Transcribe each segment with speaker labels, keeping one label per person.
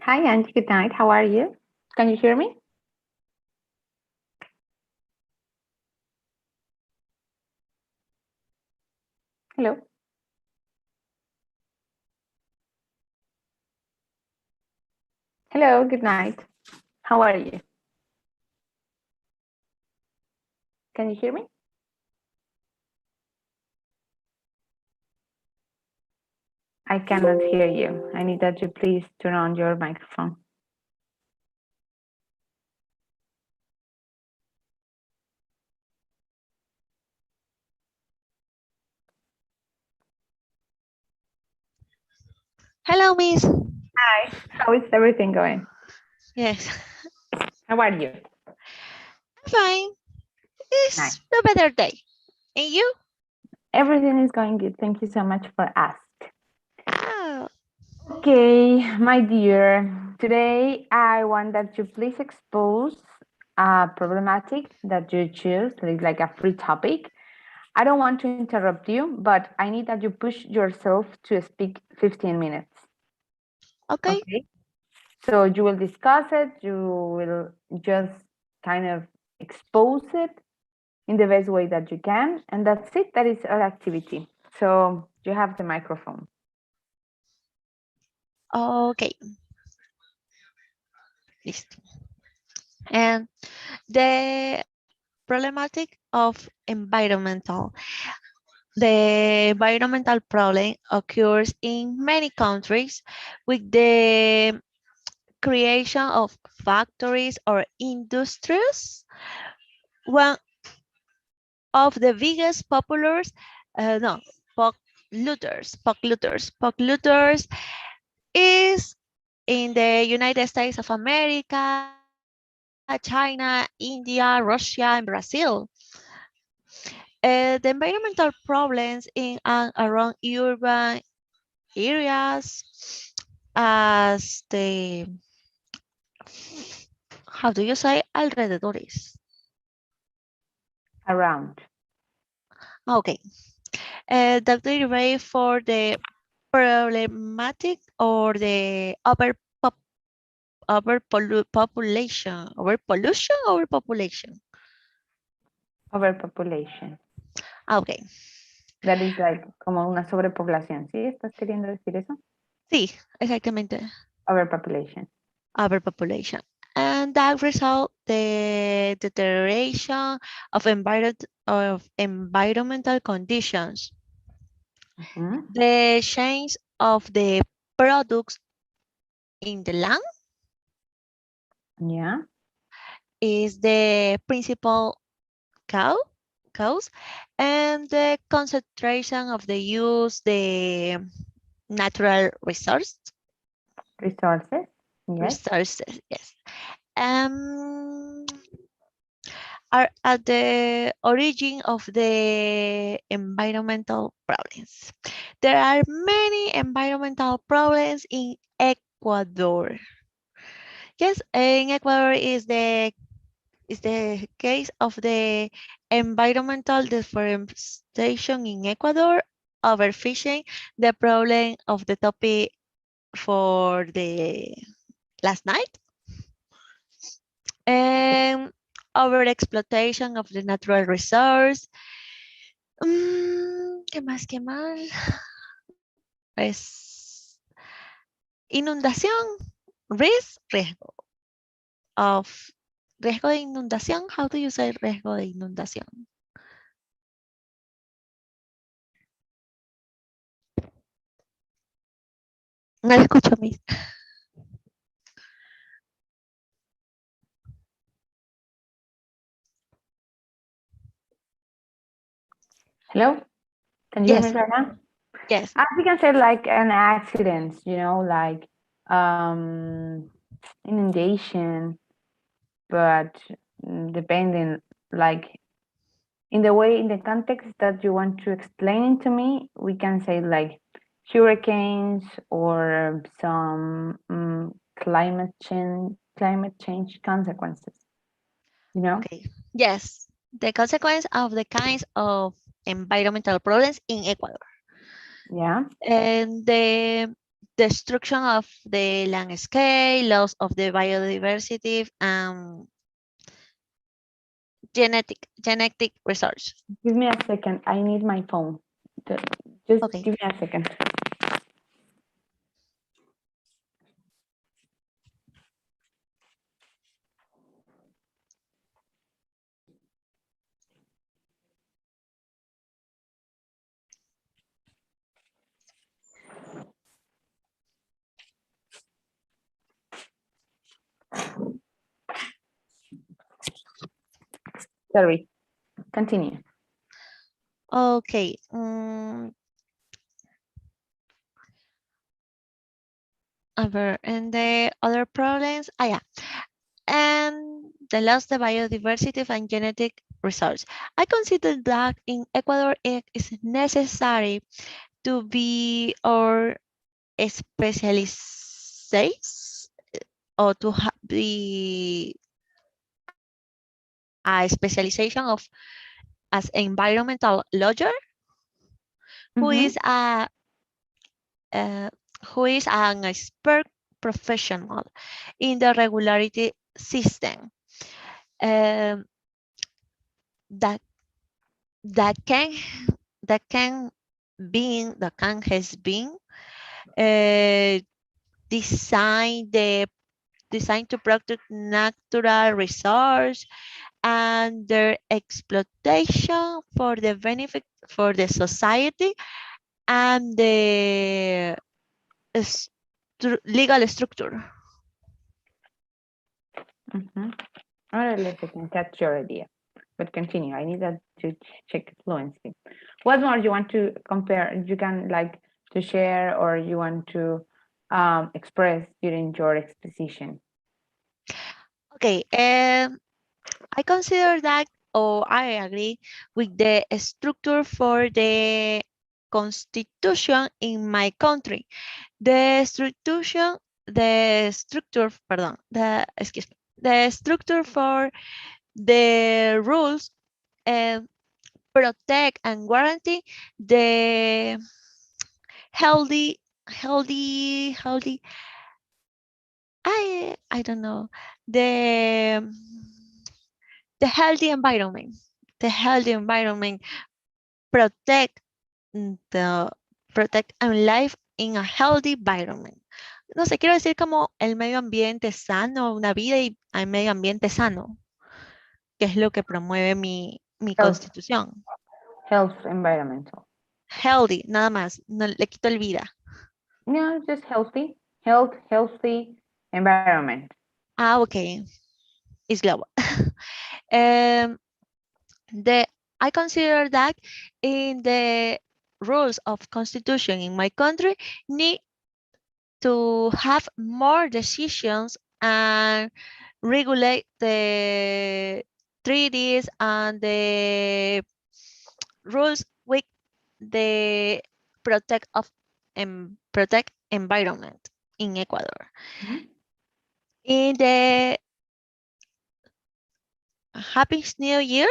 Speaker 1: Hi, Angie. Good night. How are you? Can you hear me? Hello. Hello. Good night. How are you? Can you hear me? I cannot hear you. I need that you please turn on your microphone.
Speaker 2: Hello, Miss.
Speaker 1: Hi. How is everything going?
Speaker 2: Yes,
Speaker 1: How are you?
Speaker 2: I'm fine.
Speaker 1: Nice.
Speaker 2: It's a better day. And you?
Speaker 1: Everything is going good. Thank you so much for asking.
Speaker 2: Oh,
Speaker 1: Okay, my dear. Today I want that you please expose a problematic that you choose, like a free topic. I don't want to interrupt you, but I need that you push yourself to speak 15 minutes.
Speaker 2: okay.
Speaker 1: Okay. So you will discuss it, you will just kind of expose it in the best way that you can. And that's it. That is our activity. So you have the microphone.
Speaker 2: Okay, list. And the problematic of environmental. The environmental problem occurs in many countries with the creation of factories or industries. One of the biggest populars, no, polluters is in the United States of America, China, India, Russia, and Brazil. The environmental problems in and around urban areas as the, how do you say, alrededores?
Speaker 1: Around.
Speaker 2: Okay. That derive for the problematic or the overpopulation, overpollution, overpopulation.
Speaker 1: Overpopulation.
Speaker 2: Okay,
Speaker 1: That is like como una sobrepoblación. ¿Sí estás queriendo decir eso?
Speaker 2: sí, exactamente,
Speaker 1: Overpopulation.
Speaker 2: overpopulation. And that result the deterioration of environmental conditions,
Speaker 1: Mhm.
Speaker 2: the change of the products in the land
Speaker 1: Yeah.
Speaker 2: is the principal cause, cause, and the concentration of the use the natural
Speaker 1: Resources. Yes.
Speaker 2: resources, yes, um, are at the origin of the environmental problems. There are many environmental problems in Ecuador. Yes, in Ecuador is the case of the environmental deforestation in Ecuador, overfishing, the problem of the topic for the last night, and overexploitation of the natural resource. ¿Qué más? ¿Qué más? Es inundación, riesgo of riesgo de inundación. How do you say riesgo de inundación? No lo escucho, mis.
Speaker 1: Hello. Can you hear me
Speaker 2: Yes,
Speaker 1: right now?
Speaker 2: yes.
Speaker 1: As you can say, like an accident, like inundation, but depending, like in the way, in the context that you want to explain it to me, we can say like hurricanes or some climate change consequences. You know?
Speaker 2: Okay. Yes, the consequence of the kinds of environmental problems in Ecuador.
Speaker 1: Yeah.
Speaker 2: And the destruction of the landscape, loss of the biodiversity, and genetic research.
Speaker 1: Give me a second. I need my phone. Just
Speaker 2: Okay.
Speaker 1: give me a second. Sorry. Continue.
Speaker 2: Okay. And the other problems, yeah, and the loss of biodiversity and genetic resource. I consider that in Ecuador it is necessary to be or specialize or to be a specialization of as environmental lawyer who
Speaker 1: Mm-hmm.
Speaker 2: is a uh, who is an expert professional in the regularity system um, that that can that can has been uh, designed the designed to protect natural resource and their exploitation for the benefit for the society and the legal structure.
Speaker 1: Mm-hmm. More or less, I can catch your idea. But continue. I need that to check fluency. What more you want to compare? You can like to share or you want to express during your exposition.
Speaker 2: Okay, I consider that, or I agree with the structure for the constitution in my country. Excuse me, the structure for the rules uh, protect and guarantee the healthy, healthy. I don't know the the healthy environment. The healthy environment protect the protect and life in a healthy environment. No sé, quiero decir como el medio ambiente sano, una vida y hay medio ambiente sano, que es lo que promueve mi
Speaker 1: Health,
Speaker 2: constitución.
Speaker 1: health, environmental.
Speaker 2: Healthy, nada más, no le quito el vida.
Speaker 1: No, just healthy, health, healthy environment.
Speaker 2: Ah, ok, it's global. um, the I consider that in the rules of constitution in my country need to have more decisions and regulate the treaties and the rules with the protect environment in Ecuador.
Speaker 1: Mhm.
Speaker 2: In the Happy New Year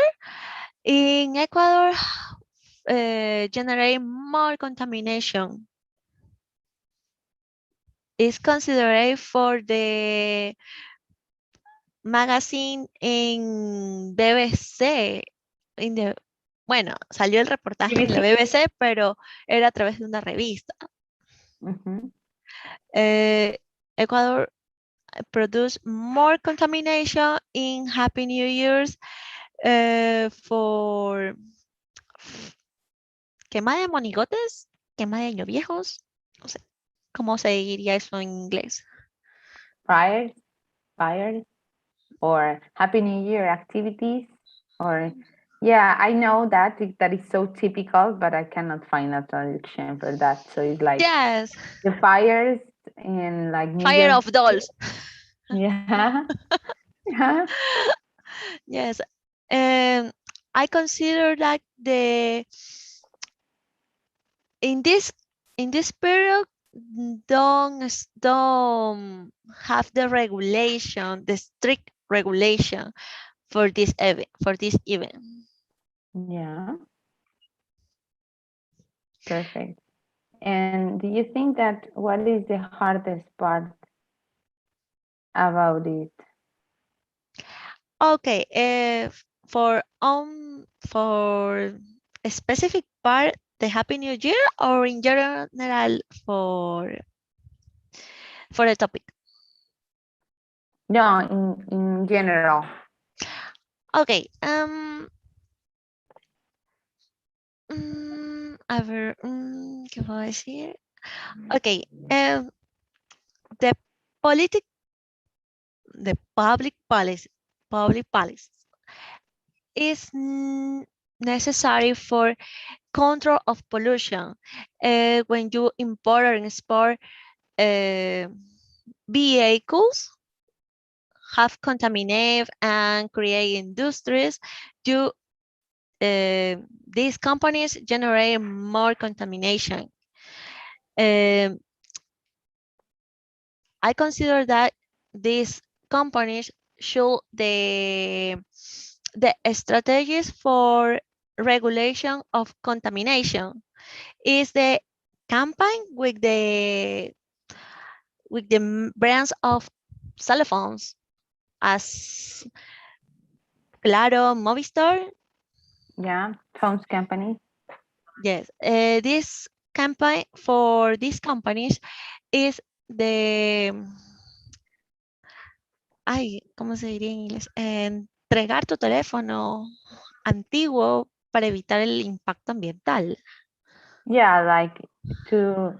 Speaker 2: in Ecuador, generate more contamination is considered for the magazine en BBC. Bueno, salió el reportaje en la
Speaker 1: BBC?
Speaker 2: BBC, pero era a través de una revista.
Speaker 1: Mm-hmm.
Speaker 2: Eh, Ecuador produce more contamination in Happy New Year's for quema de monigotes, quema de año viejos, no sé cómo se diría eso en inglés.
Speaker 1: Fires, fires, or Happy New Year activities, or yeah, I know that that is so typical, but I cannot find a traduction for that. So it's like
Speaker 2: Yes,
Speaker 1: the fires in like New
Speaker 2: fire
Speaker 1: Year's.
Speaker 2: of dolls.
Speaker 1: Yeah, yeah.
Speaker 2: Yes, um, I consider that the in this period don't have the regulation, the strict regulation for this event.
Speaker 1: Yeah, perfect. And do you think that what is the hardest part about it?
Speaker 2: Okay, for a specific part, the Happy New Year, or in general for the topic.
Speaker 1: No, in general.
Speaker 2: Okay, a ver, ¿qué puedo decir? Okay, the politic, the public policy is necessary for control of pollution. When you import or export uh, vehicles have contaminate and create industries, you these companies generate more contamination. Um, I consider that these companies should the strategies for regulation of contamination is the campaign with the brands of cell phones as Claro, Movistar.
Speaker 1: Yeah, phones company.
Speaker 2: Yes, this campaign for these companies is the, ay, ¿cómo se diría en inglés? Entregar tu teléfono antiguo para evitar el impacto ambiental.
Speaker 1: Yeah, like to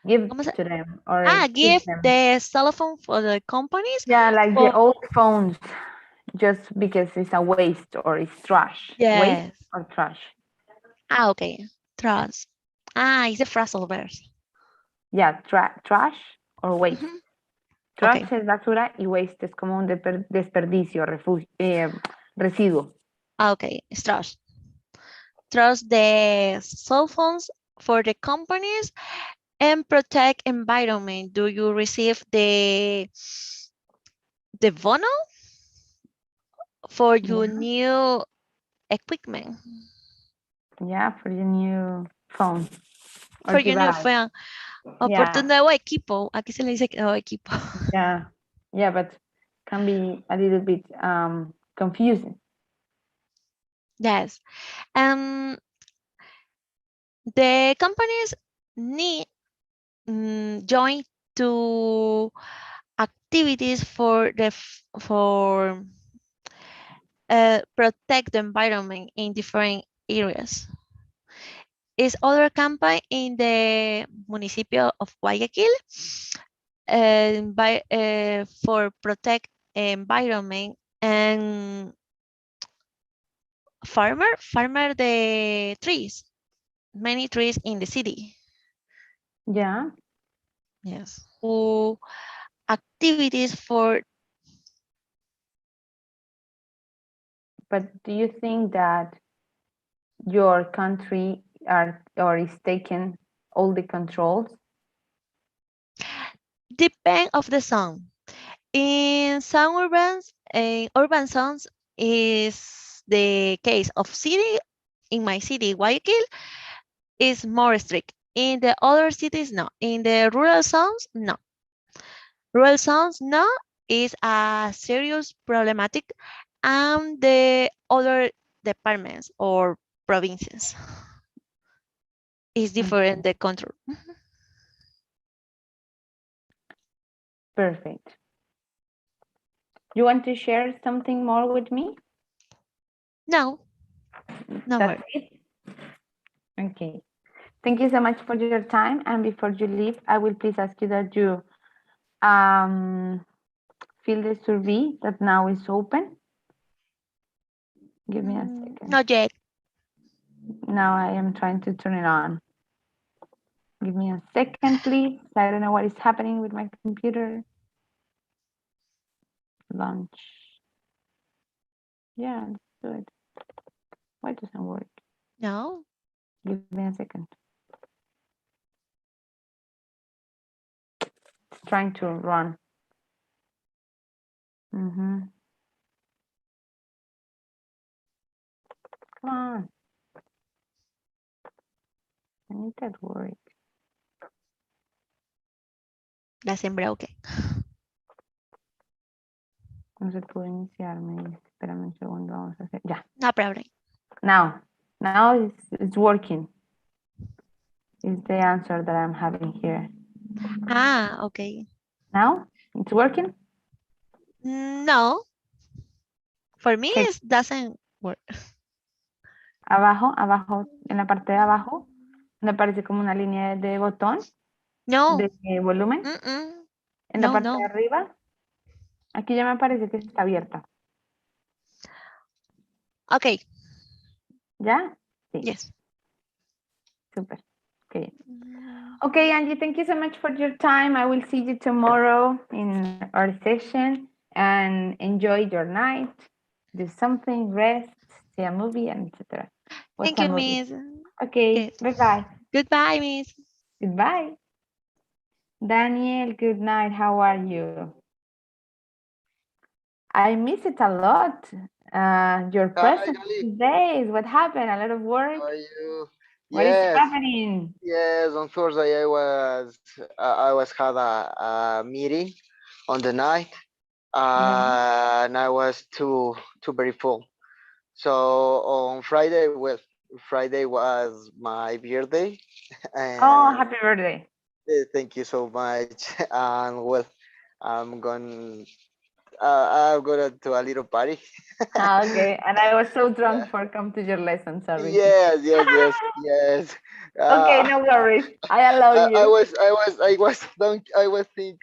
Speaker 1: give
Speaker 2: ¿Cómo se?
Speaker 1: to them or keep
Speaker 2: Give
Speaker 1: them.
Speaker 2: the cell phone for the companies
Speaker 1: Yeah, like the
Speaker 2: for,
Speaker 1: old phones, just because it's a waste or it's trash. Waste
Speaker 2: yes.
Speaker 1: or trash.
Speaker 2: Okay. Trust. It's the phrasal verse.
Speaker 1: Yeah, trash or waste.
Speaker 2: Ujú. Ok.
Speaker 1: Trash es basura y waste es como un desperdicio, residuo.
Speaker 2: Okay. It's trust. Trust the cell phones for the companies and protect environment. Do you receive the bono for
Speaker 1: Yeah,
Speaker 2: your new equipment?
Speaker 1: yeah, for the new phone or
Speaker 2: For your new
Speaker 1: device.
Speaker 2: phone. O por tu
Speaker 1: Yeah,
Speaker 2: nuevo equipo. Aquí se le dice nuevo equipo.
Speaker 1: yeah, yeah, but can be a little bit confusing.
Speaker 2: Yes. Um, the companies need join to activities for for protect the environment in different areas. Is other campaign in the municipio of Guayaquil for protect environment and farmer the trees, many trees in the city.
Speaker 1: Yeah,
Speaker 2: Yes. Activities for,
Speaker 1: but do you think that your country are or is taking all the controls?
Speaker 2: depend of the zone. In some urban zones is the case of city. In my city, Guayaquil is more strict. In the other cities, no. In the rural zones, no. Rural zones, no, is a serious problematic, and the other departments or provinces is different
Speaker 1: Okay,
Speaker 2: the control.
Speaker 1: perfect. You want to share something more with me?
Speaker 2: No, no
Speaker 1: That's
Speaker 2: more.
Speaker 1: it? Okay. Thank you so much for your time. And before you leave, I will please ask you that you um, fill the survey that now is open. Give me a second.
Speaker 2: Not yet.
Speaker 1: Now I am trying to turn it on. Give me a second, please. I don't know what is happening with my computer. Launch. Yeah, let's do it. Why doesn't work?
Speaker 2: No.
Speaker 1: Give me a second. It's trying to run. Come on. I need that work.
Speaker 2: La sembré, ok.
Speaker 1: No se pudo iniciar, me dice. Espérame un segundo, vamos a hacer. Ya.
Speaker 2: No problem.
Speaker 1: Now it's working. Is the answer that I'm having here.
Speaker 2: Ah, ok.
Speaker 1: Now it's working.
Speaker 2: No, for me
Speaker 1: Check.
Speaker 2: it doesn't work.
Speaker 1: Abajo, en la parte de abajo, me parece como una línea de botón
Speaker 2: No,
Speaker 1: de volumen.
Speaker 2: mm-mm.
Speaker 1: En la
Speaker 2: No,
Speaker 1: parte de
Speaker 2: no.
Speaker 1: arriba, aquí ya me parece que está abierta.
Speaker 2: Okay,
Speaker 1: ¿Ya? Sí,
Speaker 2: yes.
Speaker 1: súper. Ok.
Speaker 2: Mm,
Speaker 1: Okay, Angie, thank you so much for your time. I will see you tomorrow in our session and enjoy your night. Do something, rest, see a movie, and etc. What's
Speaker 2: Thank
Speaker 1: a
Speaker 2: you,
Speaker 1: movie?
Speaker 2: Miss.
Speaker 1: Okay,
Speaker 2: Yes.
Speaker 1: bye-bye.
Speaker 2: Goodbye, Miss.
Speaker 1: Goodbye. Daniel, good night. How are you? I miss it a lot. Your
Speaker 3: Hi,
Speaker 1: presence
Speaker 3: Ali.
Speaker 1: these days. What happened? A lot of
Speaker 3: How
Speaker 1: work?
Speaker 3: are you?
Speaker 1: What is
Speaker 3: Yes,
Speaker 1: happening?
Speaker 3: yes. On Thursday, I was had a meeting on the night,
Speaker 1: Yeah.
Speaker 3: and I was too very full. So on Friday, well, Friday was my birthday,
Speaker 1: Oh,
Speaker 3: and
Speaker 1: happy birthday.
Speaker 3: thank you so much. And well, I'm going. I'm going to a little party.
Speaker 1: Ah, okay. And I was so
Speaker 3: Yeah.
Speaker 1: drunk for come to your lesson. Sorry.
Speaker 3: Yes, yes, yes, yes.
Speaker 1: Okay,
Speaker 3: Uh,
Speaker 1: no worries. I allow
Speaker 3: I
Speaker 1: you.
Speaker 3: was don't I was think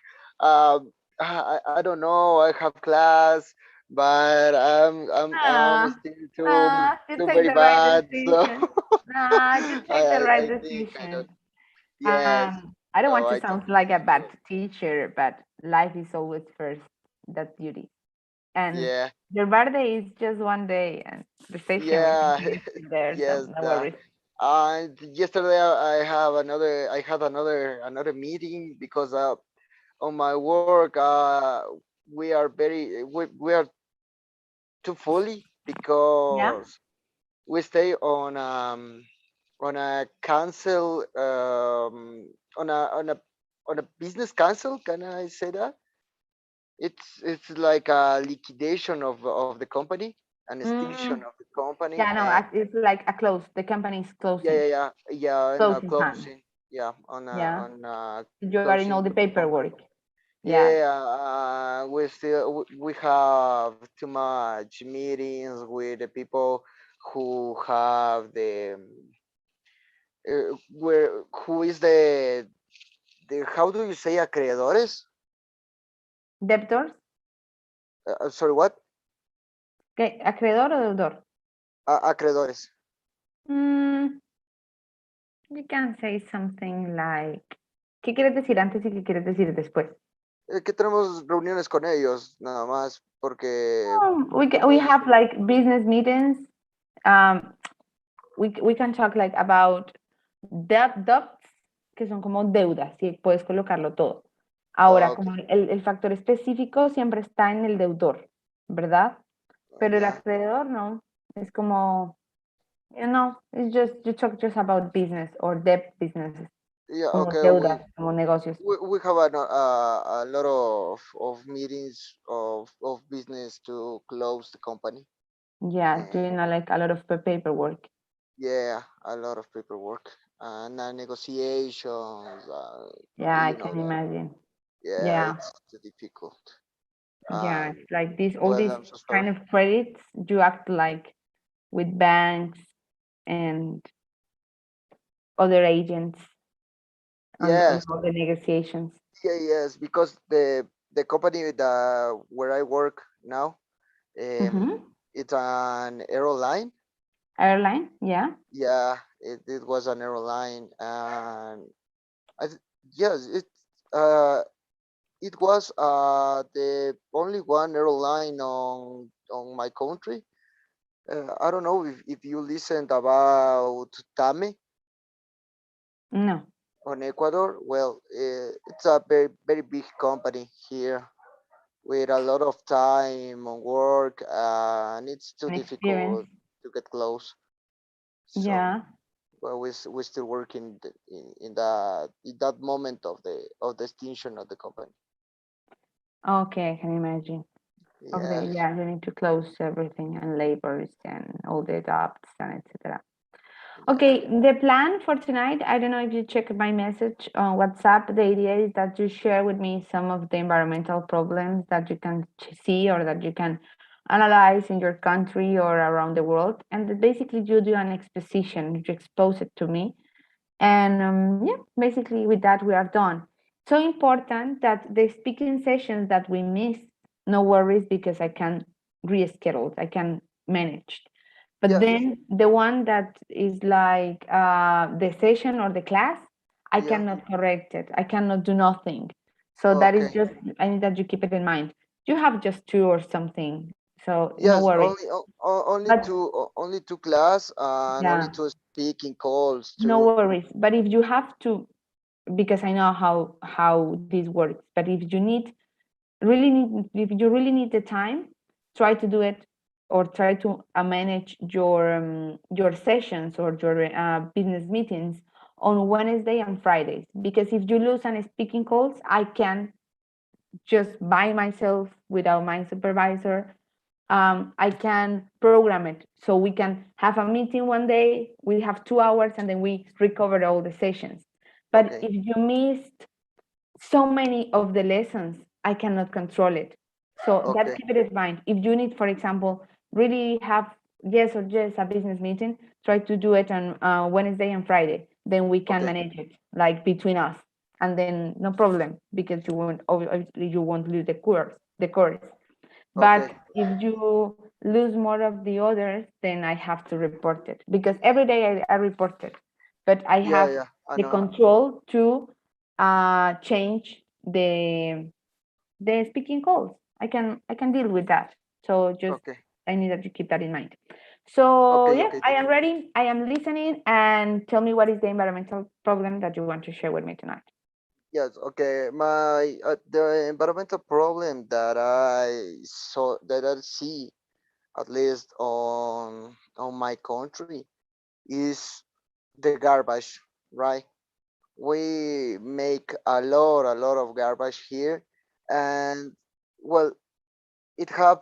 Speaker 3: I don't know, I have class, but I'm
Speaker 1: Ah,
Speaker 3: still
Speaker 1: you
Speaker 3: too
Speaker 1: take
Speaker 3: very
Speaker 1: the right
Speaker 3: bad, so
Speaker 1: decision. You take the right
Speaker 3: I think I
Speaker 1: decision.
Speaker 3: don't. Yes,
Speaker 1: I don't want
Speaker 3: so
Speaker 1: to
Speaker 3: I think
Speaker 1: sound like a bad
Speaker 3: so.
Speaker 1: teacher, but life is always first. That's beauty. And
Speaker 3: Yeah,
Speaker 1: your birthday is just one day, and the session we
Speaker 3: yeah,
Speaker 1: continue still there, so
Speaker 3: yes.
Speaker 1: no worries.
Speaker 3: And yesterday I had another meeting because on my work we are too fully
Speaker 1: Yeah,
Speaker 3: because we stay on a council on a business council, can I say that? It's like a liquidation of the company, an extinction
Speaker 1: mm,
Speaker 3: of the company,
Speaker 1: yeah, no,
Speaker 3: and
Speaker 1: it's like a close. The company is closing,
Speaker 3: yeah, and
Speaker 1: closing time.
Speaker 3: closing, yeah,
Speaker 1: Yeah,
Speaker 3: on a
Speaker 1: you are in all
Speaker 3: closing
Speaker 1: the
Speaker 3: of the company.
Speaker 1: paperwork. Yeah,
Speaker 3: Yeah, we have too much meetings with the people who have who is the how do you say acreedores?
Speaker 1: debtors.
Speaker 3: Sorry, what?
Speaker 1: ¿Qué? ¿Acreedor o deudor?
Speaker 3: Acreedores.
Speaker 1: Mm, you can say something like, ¿qué quieres decir antes y qué quieres decir después?
Speaker 3: Que tenemos reuniones con ellos, nada más, porque
Speaker 1: We
Speaker 3: como
Speaker 1: have like business meetings. Um, we can talk like about debts, que son como deudas, si puedes colocarlo todo. Ahora,
Speaker 3: okay,
Speaker 1: como el factor específico siempre está en el deudor, ¿verdad? Pero el
Speaker 3: yeah,
Speaker 1: acreedor no, es como, it's just, you talk just about business or debt businesses,
Speaker 3: yeah,
Speaker 1: como
Speaker 3: okay,
Speaker 1: deudas, como negocios.
Speaker 3: we have a lot of meetings of business to close the company.
Speaker 1: Yeah,
Speaker 3: And
Speaker 1: doing like a lot of paperwork.
Speaker 3: yeah, a lot of paperwork and negotiations.
Speaker 1: Yeah, I
Speaker 3: You know
Speaker 1: can
Speaker 3: that.
Speaker 1: imagine.
Speaker 3: Yeah,
Speaker 1: Yeah,
Speaker 3: it's too difficult.
Speaker 1: yeah,
Speaker 3: Um,
Speaker 1: it's like this, all
Speaker 3: well,
Speaker 1: these
Speaker 3: I'm so sorry.
Speaker 1: kind of credits, you act like with banks and other agents on
Speaker 3: Yes,
Speaker 1: all the negotiations.
Speaker 3: yeah, yes, because the company that where I work now,
Speaker 1: Mm-hmm.
Speaker 3: it's an airline.
Speaker 1: Airline, yeah.
Speaker 3: Yeah, it was an airline, and I th- yes, uh it was the only one airline on my country. I don't know if you listened about Tame
Speaker 1: No,
Speaker 3: on Ecuador. Well, it's a very big company here with a lot of time on work, and it's too
Speaker 1: an experience.
Speaker 3: difficult to get close. So,
Speaker 1: Yeah.
Speaker 3: well, we still working in that moment of the extinction of the company.
Speaker 1: Okay, I can imagine. Okay,
Speaker 3: Yes,
Speaker 1: yeah, you need to close everything and labors and all the adapts and etc.
Speaker 3: yeah,
Speaker 1: Okay, the plan for tonight, I don't know if you checked my message on WhatsApp. The idea is that you share with me some of the environmental problems that you can see or that you can analyze in your country or around the world. And that basically you do an exposition, you expose it to me. And yeah, basically with that, we are done. So important that the speaking sessions that we miss, no worries because I can reschedule, I can manage. But
Speaker 3: yeah,
Speaker 1: then the one that is like the session or the class, I
Speaker 3: yeah.
Speaker 1: cannot correct it. I cannot do nothing. So that is
Speaker 3: Okay.
Speaker 1: just, I need that you keep it in mind. You have just two or something. So no
Speaker 3: Yes,
Speaker 1: worries. But
Speaker 3: only two class and only
Speaker 1: yeah,
Speaker 3: two speaking calls
Speaker 1: no
Speaker 3: too.
Speaker 1: worries. But if you have to, because I know how this works, but if you need really need if you really need the time, try to do it or try to manage your sessions or your business meetings on Wednesday and Fridays, because if you lose any speaking calls, I can just by myself without my supervisor. I can program it so we can have a meeting one day, we have 2 hours, and then we recover all the sessions. But
Speaker 3: Okay,
Speaker 1: if you missed so many of the lessons, I cannot control it. So that
Speaker 3: okay,
Speaker 1: keep it in mind. If you need, for example, really have yes or yes a business meeting, try to do it on Wednesday and Friday. Then we can
Speaker 3: okay,
Speaker 1: manage it like between us, and then no problem because you won't obviously you won't lose the course. But
Speaker 3: okay.
Speaker 1: if you lose more of the others, then I have to report it because every day I report it. But I
Speaker 3: Yeah,
Speaker 1: have
Speaker 3: yeah, I
Speaker 1: the
Speaker 3: know.
Speaker 1: control to change the speaking calls. I can deal with that. So just
Speaker 3: Okay,
Speaker 1: I need that you keep that in mind. So
Speaker 3: okay,
Speaker 1: yeah,
Speaker 3: okay,
Speaker 1: I am
Speaker 3: teacher.
Speaker 1: ready. I am listening. And tell me what is the environmental problem that you want to share with me tonight.
Speaker 3: Yes, okay. My the environmental problem that I see at least on my country is the garbage, right? We make a lot of garbage here, and well, it have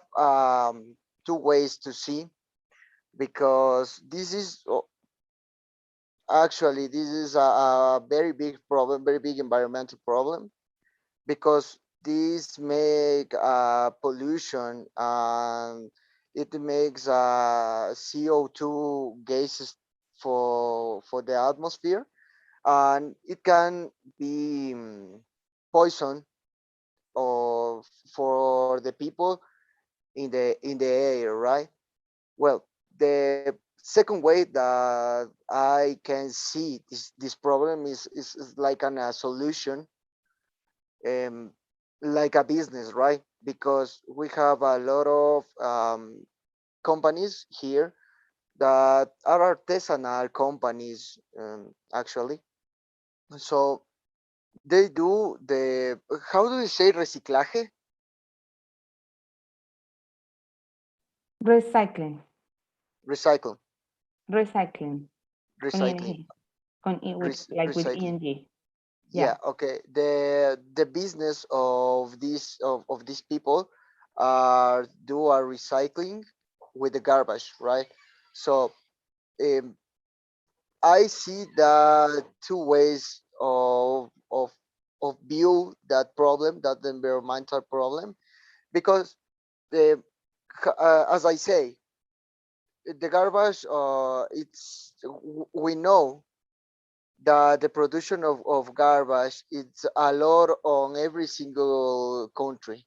Speaker 3: two ways to see, because this is actually this is a very big problem, very big environmental problem, because these make pollution, and it makes CO2 gases for the atmosphere, and it can be poison or for the people in the air, right? Well, the second way that I can see this problem is like a solution, um, like a business, right? Because we have a lot of companies here that are artisanal companies, actually. So they do the, how do you say reciclaje?
Speaker 1: Recycling,
Speaker 3: Recycle,
Speaker 1: recycling, con
Speaker 3: recycling,
Speaker 1: ing, con I with like with
Speaker 3: recycling.
Speaker 1: ing.
Speaker 3: Yeah,
Speaker 1: Yeah.
Speaker 3: okay. The business of these people do a recycling with the garbage, right? So um, I see that two ways of view that problem, that environmental problem, because the as I say, the garbage, we know that the production of garbage, it's a lot on every single country,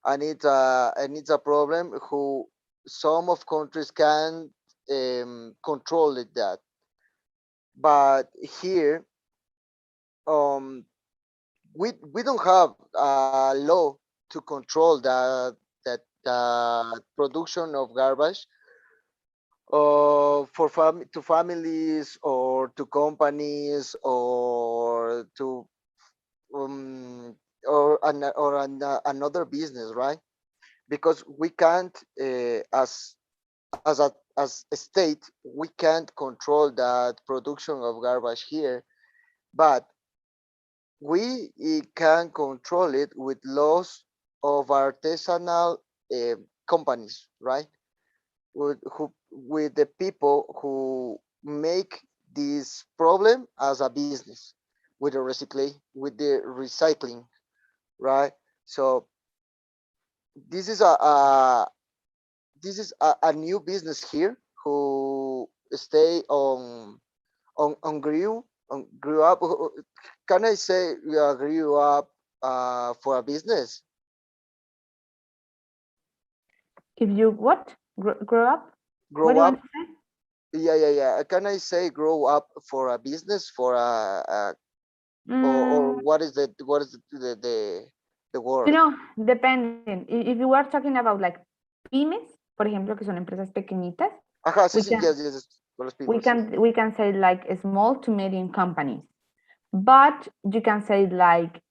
Speaker 3: and it's a problem who some of countries can control it, that, but here um we don't have a law to control that production of garbage, to families or to companies or to another business, right? Because we can't, as as a state, we can't control that production of garbage here, but we can control it with laws of artisanal companies, right? With the people who make this problem as a business, with the recycling, right? So this is a new business here who stay on grew up. Can I say grew up for a business?
Speaker 1: If you what? Grow up? What
Speaker 3: Grow
Speaker 1: do you want
Speaker 3: up?
Speaker 1: to say?
Speaker 3: Yeah. Can I say grow up for a business for or
Speaker 1: Mm,
Speaker 3: what is the
Speaker 1: you
Speaker 3: word?
Speaker 1: know, depending. If you are talking about like pymes, por ejemplo, que son empresas pequeñitas,
Speaker 3: Ajá, sí,
Speaker 1: we
Speaker 3: sí,
Speaker 1: can
Speaker 3: yes, con los
Speaker 1: we
Speaker 3: pymes, sí.
Speaker 1: can we can say like small to medium companies. But you can say like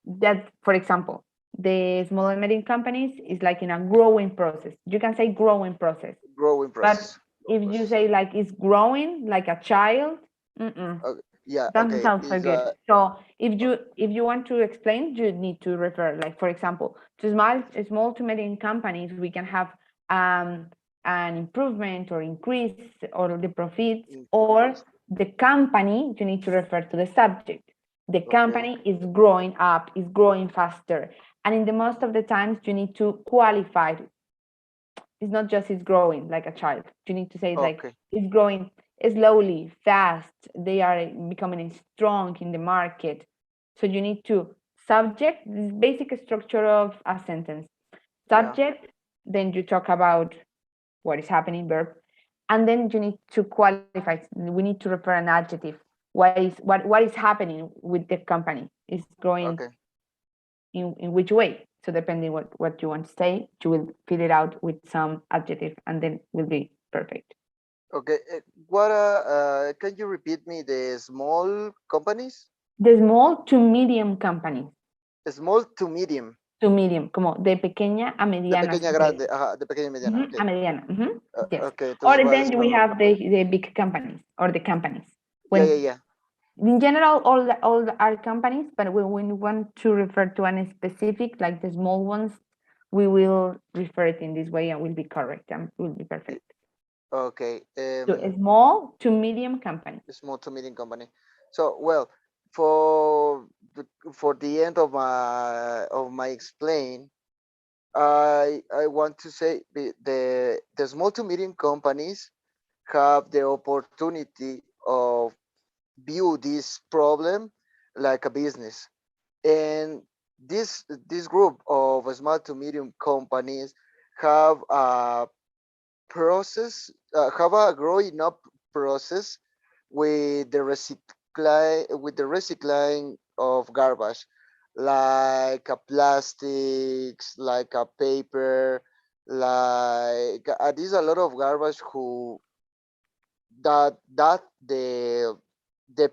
Speaker 1: that, for example, the small and medium companies is like in a growing process. You can say growing process.
Speaker 3: Growing
Speaker 1: But
Speaker 3: process. Growing
Speaker 1: if you
Speaker 3: process.
Speaker 1: say like it's growing like a child, mm-mm,
Speaker 3: Yeah,
Speaker 1: doesn't
Speaker 3: okay.
Speaker 1: sound so
Speaker 3: Is
Speaker 1: good. So if you want to explain, you need to refer, like for example, to small to medium companies, we can have um, an improvement or increase or the profits, or
Speaker 3: increase.
Speaker 1: the company. You need to refer to the subject. The
Speaker 3: Okay.
Speaker 1: company is growing up, is growing faster, and in the most of the times, you need to qualify. It's not just it's growing like a child. You need to say like
Speaker 3: Okay.
Speaker 1: it's growing slowly, fast. They are becoming strong in the market. So you need to subject, this basic structure of a sentence.
Speaker 3: Yeah.
Speaker 1: Subject, then you talk about what is happening, verb, and then you need to qualify. We need to refer an adjective. What is happening with the company? Is growing
Speaker 3: Okay.
Speaker 1: in which way? So depending what you want to say, you will fill it out with some adjective and then will be perfect.
Speaker 3: Okay. What can you repeat me the small companies?
Speaker 1: The small to medium companies,
Speaker 3: Small to medium.
Speaker 1: to medium, como de pequeña a
Speaker 3: De
Speaker 1: medianas
Speaker 3: pequeña a
Speaker 1: empresas.
Speaker 3: grande. Ajá, de pequeña y mediana.
Speaker 1: A
Speaker 3: Okay.
Speaker 1: mediana. Yes.
Speaker 3: Okay,
Speaker 1: Or
Speaker 3: entonces voy a
Speaker 1: then we
Speaker 3: describirlo.
Speaker 1: have the big companies or the companies.
Speaker 3: Yeah, yeah,
Speaker 1: When
Speaker 3: yeah.
Speaker 1: in general, are companies, but when we want to refer to any specific, like the small ones, we will refer it in this way and will be correct and will be
Speaker 3: Y-
Speaker 1: perfect.
Speaker 3: Okay.
Speaker 1: So a small to medium company.
Speaker 3: Small to medium company. So, well, for for the end of my explain, I want to say the small to medium companies have the opportunity of view this problem like a business, and this group of small to medium companies have a have a growing up process with the recycling of garbage, like a plastics, like a paper, like there's a lot of garbage who that the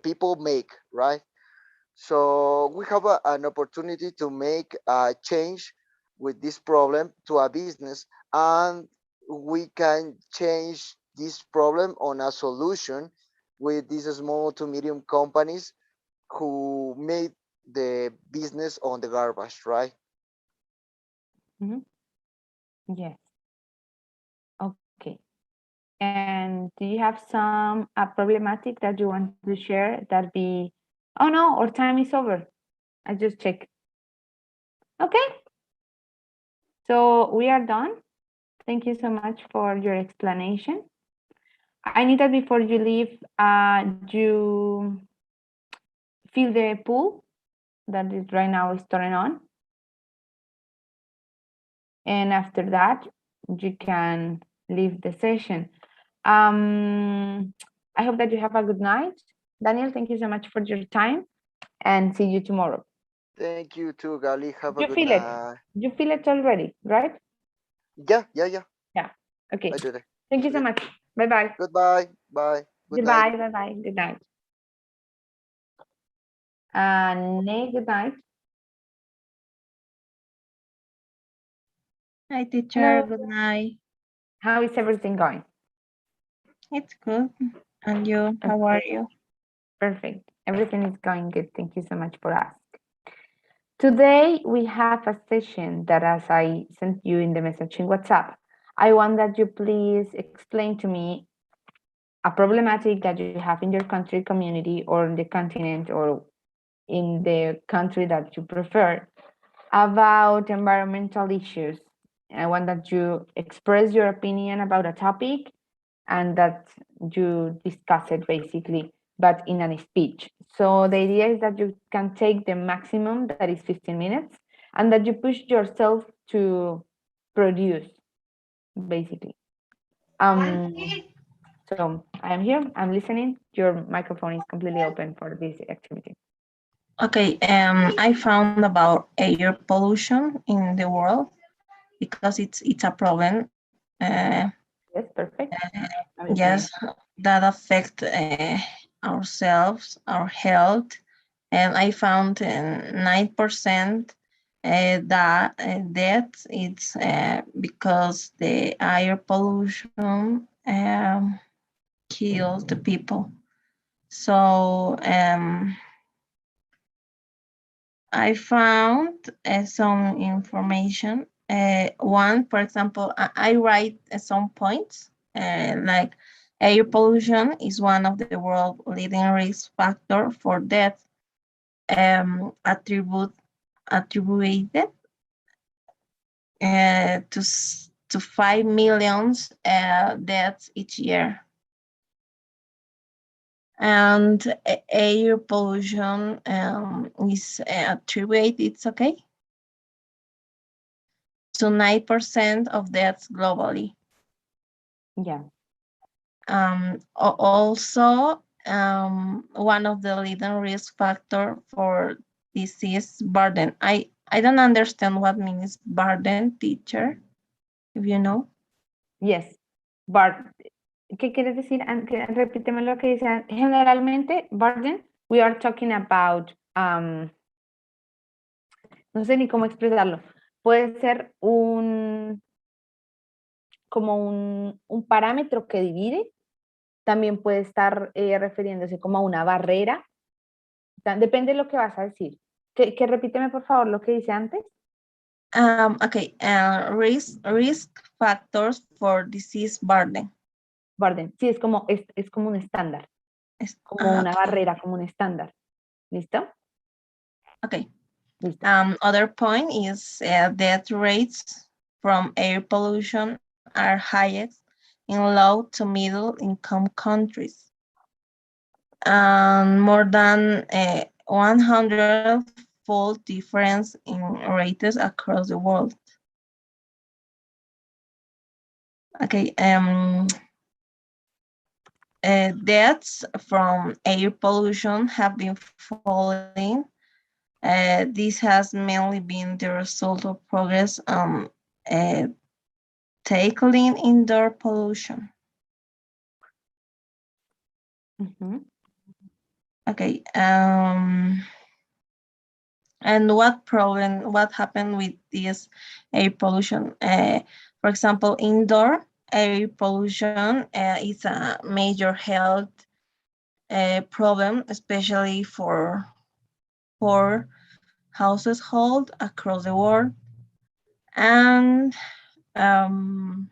Speaker 3: people make, right? So we have an opportunity to make a change with this problem to a business, and we can change this problem on a solution with these small to medium companies who made the business on the garbage, right?
Speaker 1: Mhm. Yes. Okay. And do you have some problematic that you want to share that be, oh no, our time is over. I just check. Okay. So we are done. Thank you so much for your explanation. I need that before you leave, you fill the pool that is right now is turning on. And after that, you can leave the session. I hope that you have a good night. Daniel, thank you so much for your time and see you tomorrow.
Speaker 3: Thank you too, Gali. Have a
Speaker 1: You
Speaker 3: good
Speaker 1: feel it.
Speaker 3: night.
Speaker 1: You feel it already, right?
Speaker 3: Yeah.
Speaker 1: Yeah. Okay.
Speaker 3: I did it.
Speaker 1: Thank you
Speaker 3: Feel
Speaker 1: so
Speaker 3: it.
Speaker 1: much. Bye bye.
Speaker 3: Goodbye. Bye. Good night.
Speaker 1: Goodbye. Bye bye. Good night. Nate, good night.
Speaker 2: Hi, teacher.
Speaker 1: Hello.
Speaker 2: Good night.
Speaker 1: How is everything going?
Speaker 4: It's good. And you, how are
Speaker 1: Okay,
Speaker 4: you?
Speaker 1: perfect. Everything is going good. Thank you so much for asking. Today we have a session that, as I sent you in the message in WhatsApp, I want that you please explain to me a problematic that you have in your country, community, or in the continent, or in the country that you prefer about environmental issues. I want that you express your opinion about a topic and that you discuss it basically, but in a speech. So the idea is that you can take the maximum, that is 15 minutes, and that you push yourself to produce, basically. Um, so I am here, I'm listening. Your microphone is completely open for this activity.
Speaker 4: Okay, I found about air pollution in the world because it's a problem.
Speaker 1: Yes, perfect. I'm
Speaker 4: Yes,
Speaker 1: listening.
Speaker 4: that affect ourselves, our health, and I found 9% that death it's because the air pollution kills the people. So I found some information. One, for example, I write some points like air pollution is one of the world leading risk factor for death attributed to 5 millions deaths each year. And air pollution is attributed, it's okay, to 9% of deaths globally.
Speaker 1: Yeah.
Speaker 4: Also, one of the leading risk factor for disease burden. I don't understand what means burden, teacher, if you know.
Speaker 1: Yes. But ¿qué quieres decir? Repíteme lo que dice. Generalmente, burden, we are talking about, no sé ni cómo expresarlo. Puede ser como un parámetro que divide, también puede estar refiriéndose como a una barrera. Depende de lo que vas a decir. Que repíteme por favor lo que dice antes.
Speaker 4: Okay, risk factors for disease burden.
Speaker 1: Burden. Sí, es como un estándar, como una
Speaker 4: Okay.
Speaker 1: barrera, como un estándar. ¿Listo?
Speaker 4: Okay.
Speaker 1: Listo.
Speaker 4: Other point is death rates from air pollution are highest in low to middle income countries. More than 100-fold difference in rates across the world. Okay, deaths from air pollution have been falling. This has mainly been the result of progress uh, tackling indoor pollution. Okay. And what happened with this air pollution? For example, indoor air pollution is a major health problem, especially for households across the world. And um,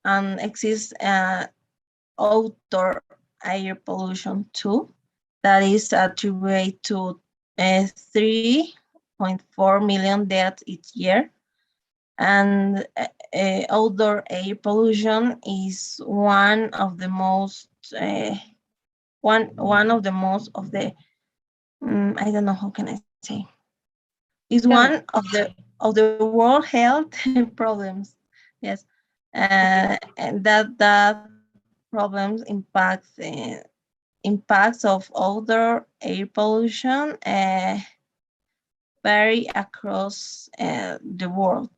Speaker 4: exists outdoor air pollution too, that is attributed to 3.4 million deaths each year. And outdoor air pollution is one of the most one of the most of the I don't know how can I say, is
Speaker 1: Tell
Speaker 4: one
Speaker 1: me.
Speaker 4: of the world health problems. Yes,
Speaker 1: Okay.
Speaker 4: and that problems impacts of outdoor air pollution vary across the world.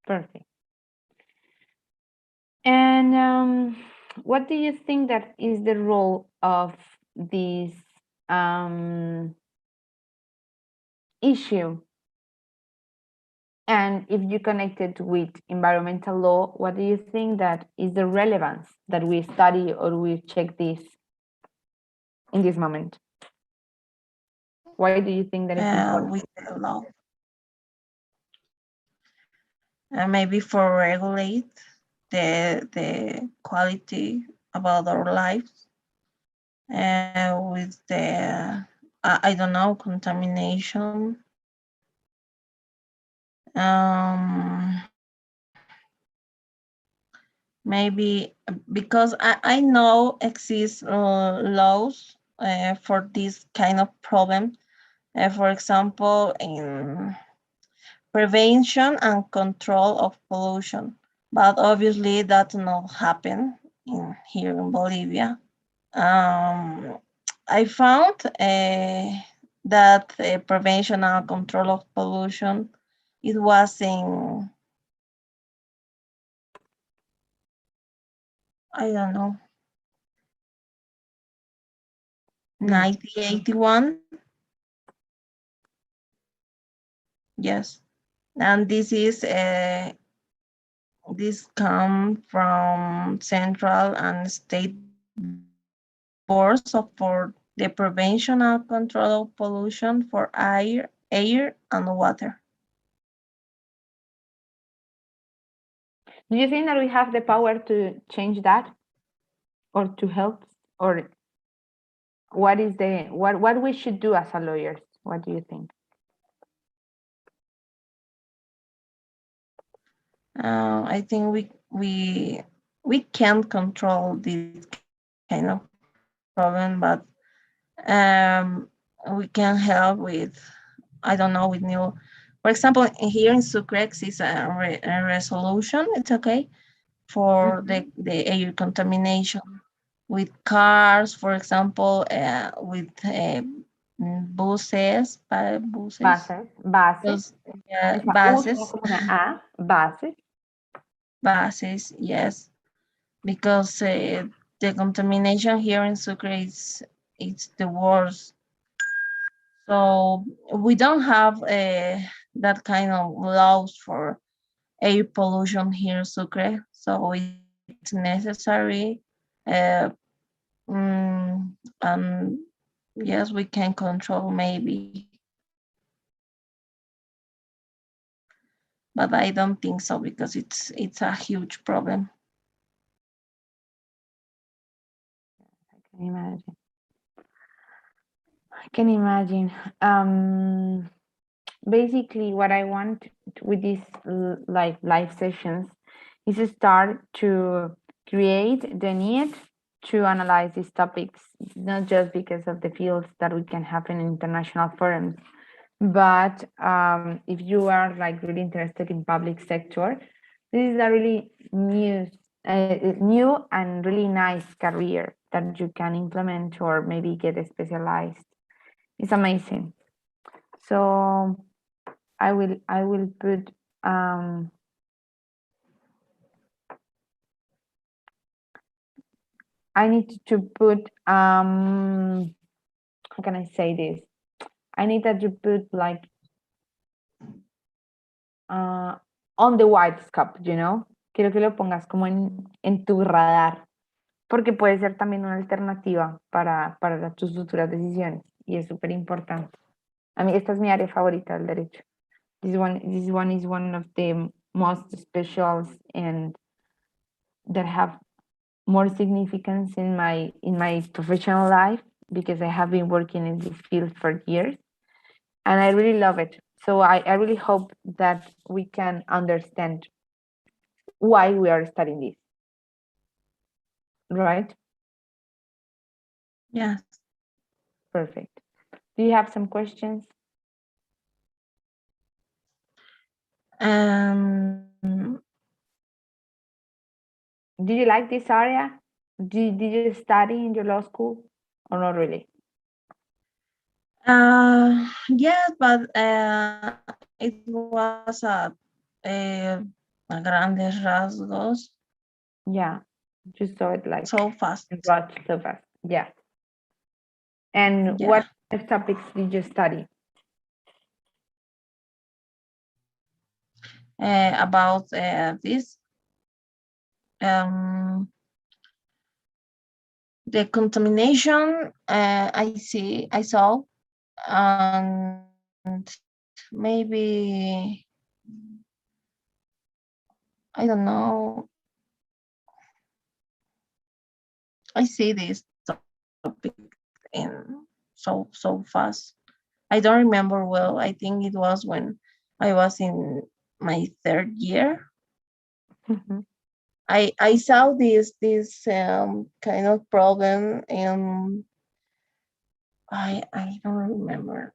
Speaker 1: Perfect. And what do you think that is the role of this issue? And if you connect it with environmental law, what do you think that is the relevance that we study or we check this in this moment? Why do you think that it's important?
Speaker 4: With the law. Maybe for regulate the quality about our lives, with the I don't know, contamination. Maybe because I know exist laws for this kind of problem. For example, in prevention and control of pollution. But obviously that not happen here in Bolivia. I found that prevention and control of pollution, it was in, I don't know,
Speaker 1: Mm.
Speaker 4: 1981. Yes, and this come from central and state boards of for the prevention and control of pollution for air and water.
Speaker 1: Do you think that we have the power to change that or to help? Or what is the what we should do as a lawyers? What do you think?
Speaker 4: I think we can't control this kind of problem, but we can help with, I don't know, with new. For example, here in Sucre is a resolution. It's okay for
Speaker 1: Mhm.
Speaker 4: the air contamination with cars, for example, with buses,
Speaker 1: Bases.
Speaker 4: those,
Speaker 1: Esa U suena
Speaker 4: buses,
Speaker 1: como una A, bases.
Speaker 4: buses, yes, because the contamination here in Sucre is it's the worst. So we don't have that kind of laws for air pollution here in Sucre. So it's necessary. Uh, and yes, we can control maybe, but I don't think so because it's a huge problem.
Speaker 1: I can imagine. I can imagine. Um, Basically, what I want with these like live sessions is to start to create the need to analyze these topics, not just because of the fields that we can have in international forums, but if you are like really interested in public sector, this is a really new and really nice career that you can implement or maybe get specialized. It's amazing. So I will put I need to put how can I say this? I need that you put like on the white scope, you know? Quiero que lo pongas como en tu radar, porque puede ser también una alternativa para tus futuras decisiones y es súper importante. A mí esta es mi área favorita del derecho. This one is one of the most specials and that have more significance in my professional life because I have been working in this field for years and I really love it. So I really hope that we can understand why we are studying this, right?
Speaker 4: Yes.
Speaker 1: Perfect. Do you have some questions?
Speaker 4: Um,
Speaker 1: Did you like this area? Did you study in your law school or not really?
Speaker 4: yes, but it was a grandes rasgos.
Speaker 1: Yeah. You saw it like
Speaker 4: so fast.
Speaker 1: brought so fast. Yeah. And
Speaker 4: Yeah.
Speaker 1: what topics did you study?
Speaker 4: About this, um, the contamination. I saw, and maybe I don't know. I see this topic in so fast. I don't remember well. I think it was when I was in my third year.
Speaker 1: Mhm.
Speaker 4: I saw this kind of problem, and I don't remember.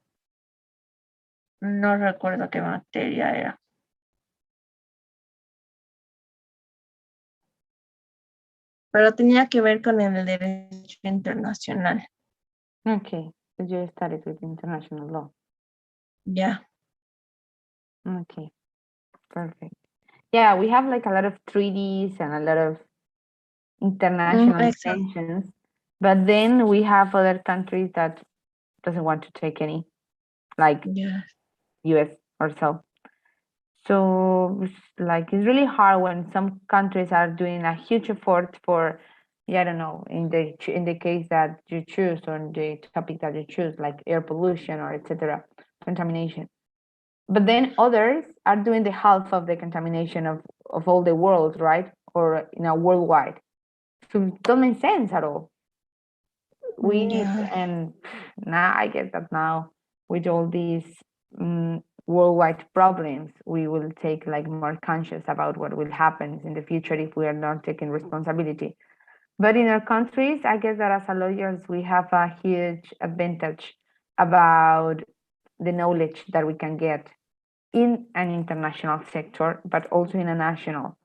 Speaker 4: No recuerdo qué materia era. Pero tenía que ver con el derecho internacional.
Speaker 1: Okay. So you studied with international law.
Speaker 4: Yeah.
Speaker 1: Okay. Perfect. Yeah, we have like a lot of treaties and a lot of international
Speaker 4: Exactly.
Speaker 1: tensions, but then we have other countries that doesn't want to take any, like
Speaker 4: Yeah.
Speaker 1: US or so. So like it's really hard when some countries are doing a huge effort for, yeah, I don't know, in the case that you choose or in the topic that you choose, like air pollution or etc., contamination. But then others are doing the half of the contamination of all the world, right? Or worldwide. So it doesn't make sense at all. We need,
Speaker 4: Yeah.
Speaker 1: and now I guess that now with all these worldwide problems, we will take like more conscious about what will happen in the future if we are not taking responsibility. But in our countries, I guess that as a lawyers, we have a huge advantage about the knowledge that we can get in an international sector, but also in a national,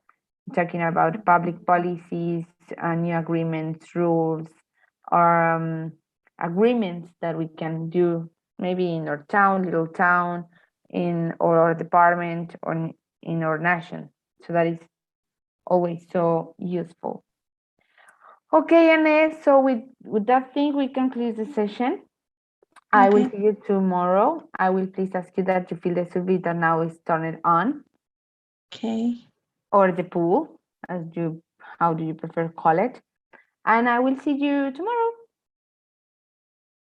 Speaker 1: talking about public policies, new agreements, rules, or agreements that we can do maybe in our town, little town, in our department, or in our nation. So that is always so useful. Okay, Anne, so with that thing, we conclude the session. I will
Speaker 4: Okay.
Speaker 1: see you tomorrow. I will please ask you that you fill the survey that now is turned on,
Speaker 4: Okay.
Speaker 1: or the pool, as you, how do you prefer call it? And I will see you tomorrow.